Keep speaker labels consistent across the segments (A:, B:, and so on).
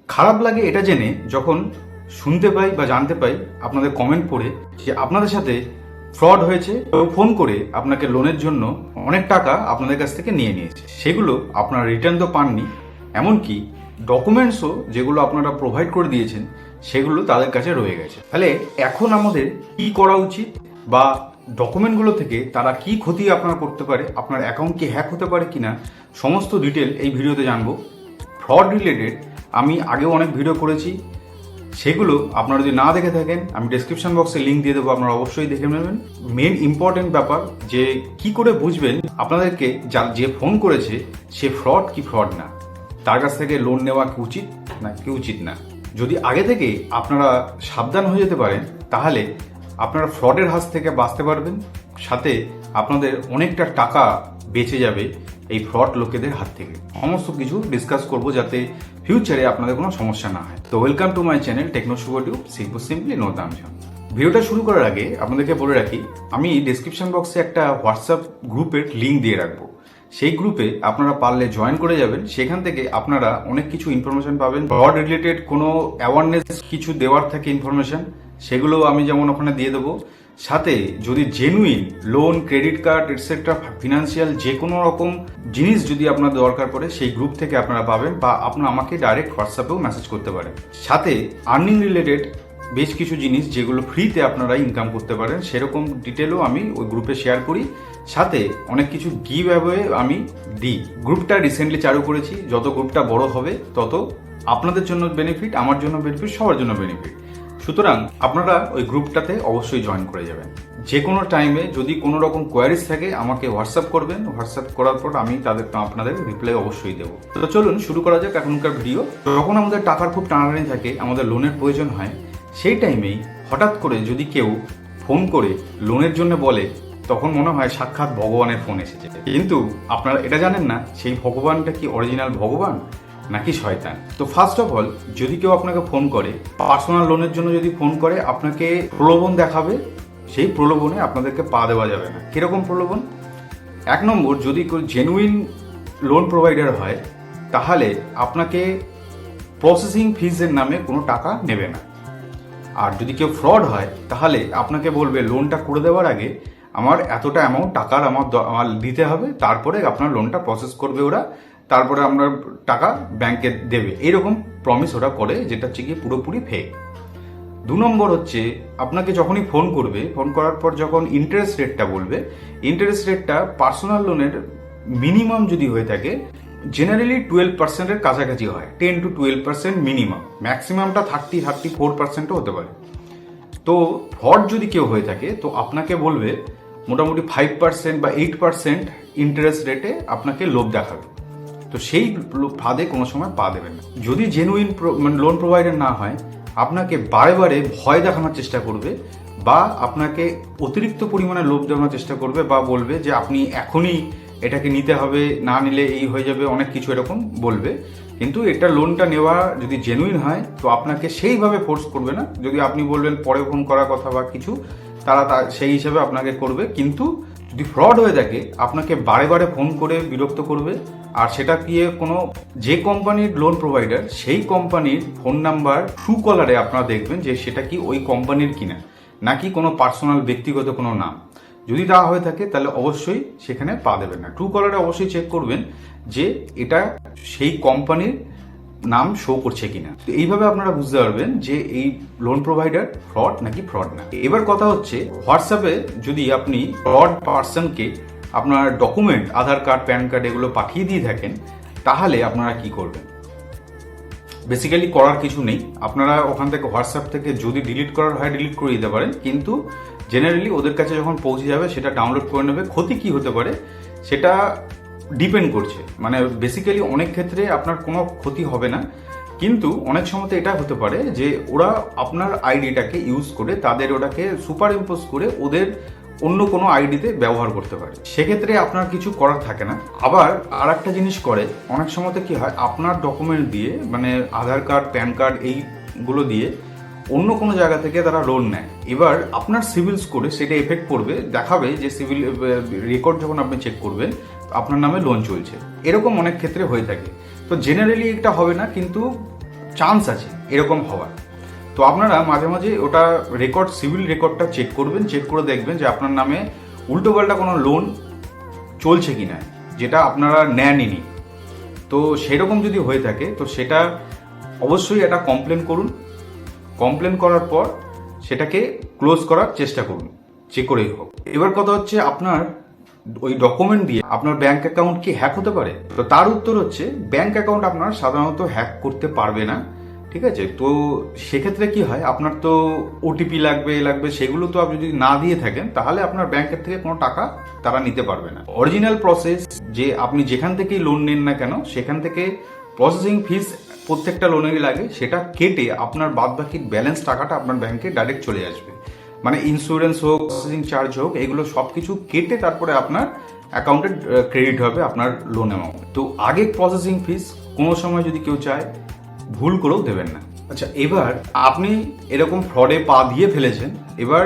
A: খারাপ লাগে এটা জেনে যখন শুনতে পাই বা জানতে পাই আপনাদের কমেন্ট পড়ে যে আপনাদের সাথে ফ্রড হয়েছে এবং ফোন করে আপনাকে লোনের জন্য অনেক টাকা আপনাদের কাছ থেকে নিয়ে নিয়েছে। সেগুলো আপনারা রিটার্ন তো পাননি, এমনকি ডকুমেন্টসও যেগুলো আপনারা প্রোভাইড করে দিয়েছেন সেগুলো তাদের কাছে রয়ে গেছে। তাহলে এখন আমাদের কি করা উচিত বা ডকুমেন্টগুলো থেকে তারা কি ক্ষতি আপনারা করতে পারে, আপনার অ্যাকাউন্ট কি হ্যাক হতে পারে কিনা, সমস্ত ডিটেল এই ভিডিওতে জানবো। ফ্রড রিলেটেড আমি আগেও অনেক ভিডিও করেছি, সেগুলো আপনারা যদি না দেখে থাকেন আমি ডেসক্রিপশন বক্সে লিঙ্ক দিয়ে দেবো, আপনারা অবশ্যই দেখে নেবেন। মেন ইম্পর্টেন্ট ব্যাপার যে কি করে বুঝবেন আপনাদেরকে যে ফোন করেছে সে ফ্রড কি ফ্রড না, তার কাছ থেকে লোন নেওয়া কি উচিত না কি উচিত না। যদি আগে থেকে আপনারা সাবধান হয়ে যেতে পারেন তাহলে আপনারা ফ্রডের হাত থেকে বাঁচতে পারবেন, সাথে আপনাদের অনেকটা টাকা বেঁচে যাবে এই ফ্রড লোকেদের হাত থেকে। সমস্ত কিছু ডিসকাস করবো যাতে ফিউচারে আপনাদের কোনো সমস্যা না হয়। তো welcome to my channel techno Shubho tube, শিখবো সিম্পলি নো দামঝাম। ভিডিওটা শুরু করার আগে আপনাদেরকে বলে রাখি, আমি ডেসক্রিপশন বক্সে একটা হোয়াটসঅ্যাপ গ্রুপের লিঙ্ক দিয়ে রাখবো। সেই গ্রুপে আপনারা পারলে জয়েন করে যাবেন, সেখান থেকে আপনারা অনেক কিছু ইনফরমেশন পাবেন। ফ্রড রিলেটেড কোনো অ্যাওয়ারনেস কিছু দেওয়ার থাকে ইনফরমেশন, সেগুলো আমি যেমন ওখানে দিয়ে দেবো। সাথে যদি genuine loan, credit card etcetera, financial যে কোনো রকম জিনিস যদি আপনার দরকার পড়ে সেই গ্রুপ থেকে আপনারা পাবেন, বা আপনারা আমাকে ডাইরেক্ট হোয়াটসঅ্যাপেও মেসেজ করতে পারেন। সাথে আর্নিং রিলেটেড বেশ কিছু জিনিস যেগুলো ফ্রিতে আপনারা ইনকাম করতে পারেন সেরকম ডিটেলও আমি ওই গ্রুপে শেয়ার করি। সাথে অনেক কিছু গিভ অ্যাওয়ে আমি দিই। গ্রুপটা রিসেন্টলি চালু করেছি, যত গ্রুপটা বড় হবে তত আপনাদের জন্য বেনিফিট, আমার জন্য বেনিফিট, সবার জন্য বেনিফিট। সুতরাং আপনারা ওই গ্রুপটাতে অবশ্যই জয়েন করে যাবেন। যে কোনো টাইমে যদি কোনো রকম কোয়ারিজ থাকে আমাকে হোয়াটসঅ্যাপ করবেন, হোয়াটসঅ্যাপ করার পর আমি আপনাদের রিপ্লাই অবশ্যই দেবো। তো চলুন শুরু করা যাক এখনকার ভিডিও। যখন আমাদের টাকার খুব টানাটানি থাকে, আমাদের লোনের প্রয়োজন হয়, সেই টাইমেই হঠাৎ করে যদি কেউ ফোন করে লোনের জন্য বলে, তখন মনে হয় সাক্ষাৎ ভগবানের ফোন এসেছে। কিন্তু আপনারা এটা জানেন না সেই ভগবানটা কি অরিজিনাল ভগবান নাকি শয়তান। তো ফার্স্ট অফ অল, যদি কেউ আপনাকে ফোন করে পার্সোনাল লোনের জন্য, যদি ফোন করে আপনাকে প্রলোভন দেখাবে, সেই প্রলোভনে আপনাদেরকে পা দেওয়া যাবে না। কিরকম প্রলোভন? এক নম্বর, যদি কেউ জেনুইন লোন প্রোভাইডার হয় তাহলে আপনাকে প্রসেসিং ফিজের নামে কোনো টাকা নেবে না। আর যদি কেউ ফ্রড হয় তাহলে আপনাকে বলবে লোনটা করে দেওয়ার আগে আমার এতটা অ্যামাউন্ট টাকার আমার দিতে হবে, তারপরে আপনার লোনটা প্রসেস করবে ওরা, তারপরে আপনার টাকা ব্যাংকে দেবে। এইরকম প্রমিস ওরা করে, যেটা হচ্ছে কি পুরোপুরি ফেক। দু নম্বর হচ্ছে, আপনাকে যখনই ফোন করবে, ফোন করার পর যখন ইন্টারেস্ট রেটটা বলবে, ইন্টারেস্ট রেটটা পার্সোনাল লোনের মিনিমাম যদি হয়ে থাকে জেনারেলি 12%-এর কাছাকাছি হয়, 10 to 12% মিনিমাম, ম্যাক্সিমামটা 34%ও হতে পারে। তো ফ্রড যদি কেউ হয়ে থাকে তো আপনাকে বলবে মোটামুটি 5% বা 8% ইন্টারেস্ট রেটে আপনাকে লোভ দেখাবে। তো সেই ফাঁদে কোনো সময় পা দেবেন না। যদি জেনুইন লোন প্রোভাইডার না হয়, আপনাকে বারে বারে ভয় দেখানোর চেষ্টা করবে, বা আপনাকে অতিরিক্ত পরিমাণে লোভ দেওয়ানোর চেষ্টা করবে, বা বলবে যে আপনি এখনই এটাকে নিতে হবে, না নিলে এই হয়ে যাবে, অনেক কিছু এরকম বলবে। কিন্তু এটা লোনটা নেওয়া যদি জেনুইন হয় তো আপনাকে সেইভাবে ফোর্স করবে না। যদি আপনি বলবেন পরে ফোন করার কথা বা কিছু, তারা সেই হিসাবে আপনাকে করবে। কিন্তু যদি ফ্রড হয়ে থাকে আপনাকে বারে বারে ফোন করে বিরক্ত করবে, আর সেটা গিয়ে কোনো যে কোম্পানির লোন প্রোভাইডার সেই কোম্পানির ফোন নাম্বার ট্রু কলারে আপনারা দেখবেন যে সেটা কি ওই কোম্পানির কিনা, নাকি কোনো পার্সোনাল ব্যক্তিগত কোনো নাম। যদি তা হয়ে থাকে তাহলে অবশ্যই সেখানে পা দেবেন না। ট্রু কলারে অবশ্যই চেক করবেন যে এটা সেই কোম্পানির নাম শো করছে কিনা। তো এইভাবে আপনারা বুঝতে পারবেন যে এই লোন প্রোভাইডার ফ্রড নাকি ফ্রড না। এবার কথা হচ্ছে, হোয়াটসঅ্যাপে যদি আপনি ফ্রড পার্সনকে আপনার ডকুমেন্ট, আধার কার্ড, প্যান কার্ড এগুলো পাঠিয়ে দিয়ে থাকেন, তাহলে আপনারা কি করবেন? বেসিক্যালি করার কিছু নেই, আপনারা ওখান থেকে হোয়াটসঅ্যাপ থেকে যদি ডিলিট করার হয় ডিলিট করে দিতে পারেন, কিন্তু জেনারেলি ওদের কাছে যখন পৌঁছে যাবে সেটা ডাউনলোড করে নেবে। ক্ষতি কি হতে পারে সেটা ডিপেন্ড করছে, মানে বেসিক্যালি অনেক ক্ষেত্রে আপনার কোনো ক্ষতি হবে না, কিন্তু অনেক সময় এটা হতে পারে যে ওরা আপনার আইডিটাকে ইউজ করে তাদের ওটাকে সুপার ইম্পোজ করে ওদের অন্য কোনো আইডিতে ব্যবহার করতে পারে। সেক্ষেত্রে আপনার কিছু করার থাকে না। আবার আর একটা জিনিস করে, অনেক সময়তে কি হয়, আপনার ডকুমেন্ট দিয়ে, মানে আধার কার্ড, প্যান কার্ড এইগুলো দিয়ে অন্য কোনো জায়গা থেকে তারা লোন নেয়। এবার আপনার সিভিল স্কোরে সেটা এফেক্ট করবে, দেখাবে যে সিভিল রেকর্ড যখন আপনি চেক করবেন আপনার নামে লোন চলছে। এরকম অনেক ক্ষেত্রে হয়ে থাকে। তো জেনারেলি এটা হবে না, কিন্তু চান্স আছে এরকম হওয়ার। তো আপনারা মাঝে মাঝে ওটা রেকর্ড, সিভিল রেকর্ডটা চেক করবেন, চেক করে দেখবেন যে আপনার নামে উল্টোপাল্টা কোনো লোন চলছে কিনা যেটা আপনারা নেননি। তো সেরকম যদি হয়ে থাকে তো সেটা অবশ্যই একটা কমপ্লেন করুন। কমপ্লেন করার পর সেটাকে ক্লোজ করার চেষ্টা করুন, যে করেই হোক। এবার কথা হচ্ছে, আপনার ওই ডকুমেন্ট দিয়ে আপনার ব্যাংক অ্যাকাউন্ট কি হ্যাক হতে পারে? তো তার উত্তর হচ্ছে, ব্যাংক অ্যাকাউন্ট আপনার সাধারণত হ্যাক করতে পারবে না, ঠিক আছে? তো সেক্ষেত্রে কি হয়, আপনার তো ওটিপি লাগবে, সেগুলো তো আপনি যদি না দিয়ে থাকেন তাহলে আপনার ব্যাংকের থেকে কোনো টাকা তারা নিতে পারবে না। অরিজিনাল প্রসেস যে আপনি যেখান থেকেই লোন নেন না কেন সেখান থেকে প্রসেসিং ফিস প্রত্যেকটা লোনেরই লাগে, সেটা কেটে আপনার বাদবাকি ব্যালেন্স টাকাটা আপনার ব্যাংকে ডাইরেক্ট চলে আসবে। মানে ইন্স্যুরেন্স হোক, প্রসেসিং চার্জ হোক, এগুলো সব কিছু কেটে তারপরে আপনার অ্যাকাউন্টে ক্রেডিট হবে আপনার লোন অ্যামাউন্ট। তো আগে প্রসেসিং ফিস কোনো সময় যদি কেউ চায় ভুল করেও দেবেন না। আচ্ছা, এবার আপনি এরকম ফ্রডে পা দিয়ে ফেলেছেন, এবার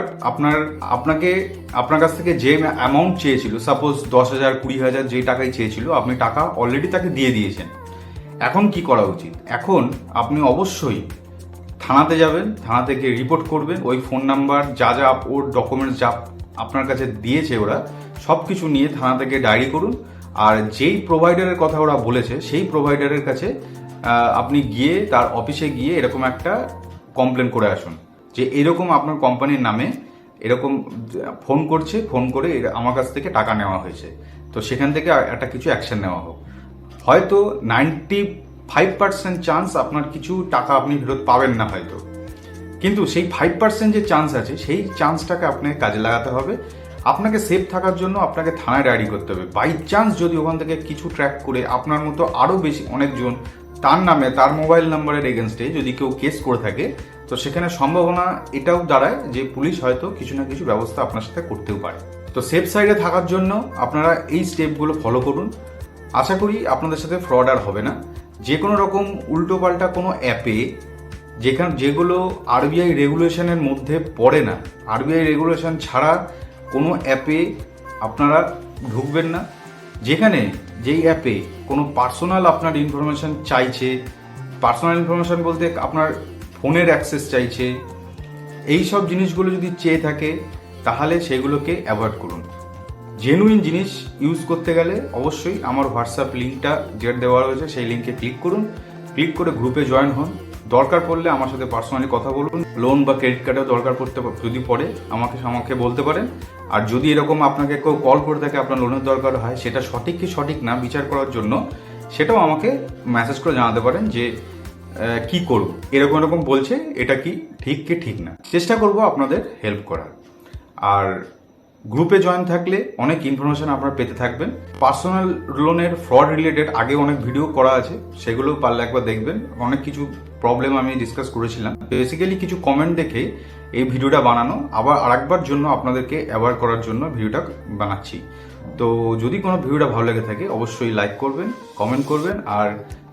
A: আপনার কাছ থেকে যে অ্যামাউন্ট চেয়েছিল, সাপোজ 10,000, 20,000 যে টাকাই চেয়েছিল, আপনি টাকা অলরেডি তাকে দিয়ে দিয়েছেন। এখন কি করা উচিত? এখন আপনি অবশ্যই থানাতে যাবেন, থানা থেকে রিপোর্ট করবেন, ওই ফোন নাম্বার যা ওর ডকুমেন্টস যা আপনার কাছে দিয়েছে ওরা সব কিছু নিয়ে থানা থেকে ডায়েরি করুন। আর যেই প্রোভাইডারের কথা ওরা বলেছে সেই প্রোভাইডারের কাছে আপনি গিয়ে তার অফিসে গিয়ে এরকম একটা কমপ্লেন করে আসুন যে এরকম আপনার কোম্পানির নামে এরকম ফোন করে আমার কাছ থেকে টাকা নেওয়া হয়েছে। তো সেখান থেকে একটা কিছু অ্যাকশন নেওয়া হোক। হয়তো 95% চান্স আপনার কিছু টাকা আপনি ফেরত পাবেন না হয়তো, কিন্তু সেই 5% যে চান্স আছে সেই চান্সটাকে আপনাকে কাজে লাগাতে হবে। আপনাকে সেফ থাকার জন্য আপনাকে থানায় ডায়েরি করতে হবে। বাই চান্স যদি ওখান থেকে কিছু ট্র্যাক করে আপনার মতো আরও বেশি অনেকজন তার নামে, তার মোবাইল নাম্বারের এগেনস্টে যদি কেউ কেস করে থাকে, তো সেখানে সম্ভাবনা এটাও দাঁড়ায় যে পুলিশ হয়তো কিছু না কিছু ব্যবস্থা আপনার সাথে করতেও পারে। তো সেফ সাইডে থাকার জন্য আপনারা এই স্টেপগুলো ফলো করুন। আশা করি আপনাদের সাথে ফ্রড আর হবে না। যে কোনো রকম উল্টোপাল্টা কোনো অ্যাপে, যেগুলো আরবিআই রেগুলেশনের মধ্যে পড়ে না, আরবিআই রেগুলেশন ছাড়া কোনো অ্যাপে আপনারা ঢুকবেন না। যেই অ্যাপে কোনো পার্সোনাল আপনার ইনফরমেশন চাইছে, পার্সোনাল ইনফরমেশন বলতে আপনার ফোনের অ্যাক্সেস চাইছে, এই সব জিনিসগুলো যদি চেয়ে থাকে তাহলে সেগুলোকে অ্যাভয়েড করুন। জেনুইন জিনিস ইউজ করতে গেলে অবশ্যই আমার হোয়াটসঅ্যাপ লিঙ্কটা যেটা দেওয়া রয়েছে সেই লিঙ্কে ক্লিক করুন, ক্লিক করে গ্রুপে জয়েন হন। দরকার পড়লে আমার সাথে পার্সোনালি কথা বলুন। লোন বা ক্রেডিট কার্ডেও দরকার পড়তে যদি পড়ে আমাকে বলতে পারেন। আর যদি এরকম আপনাকে কেউ কল করে থাকে আপনার লোনের দরকার হয়, সেটা সঠিক কি সঠিক না বিচার করার জন্য, সেটাও আমাকে মেসেজ করে জানাতে পারেন যে কি করব, এরকম বলছে, এটা কি ঠিক না। চেষ্টা করব আপনাদের হেল্প করার। আর গ্রুপে জয়েন থাকলে অনেক ইনফরমেশন আপনারা পেতে থাকবেন। পার্সোনাল লোনের ফ্রড রিলেটেড আগে অনেক ভিডিও করা আছে, সেগুলো পারলে একবার দেখবেন। অনেক কিছু প্রবলেম আমি ডিসকাস করেছিলাম। বেসিক্যালি কিছু কমেন্ট দেখে এই ভিডিওটা বানানো, আবার আরেকবার জন্য আপনাদেরকে অ্যাওয়ার করার জন্য ভিডিওটা বানাচ্ছি। তো যদি কোনো ভিডিওটা ভালো লেগে থাকে অবশ্যই লাইক করবেন, কমেন্ট করবেন আর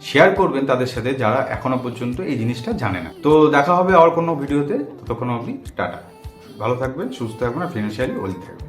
A: শেয়ার করবেন তাদের সাথে যারা এখনো পর্যন্ত এই জিনিসটা জানে না। তো দেখা হবে আর কোনো ভিডিওতে, ততক্ষণ অবধি টাটা। ভালো থাকবেন, সুস্থ থাকবেন আর ফিনান্সিয়ালি ওয়েল থাকবেন।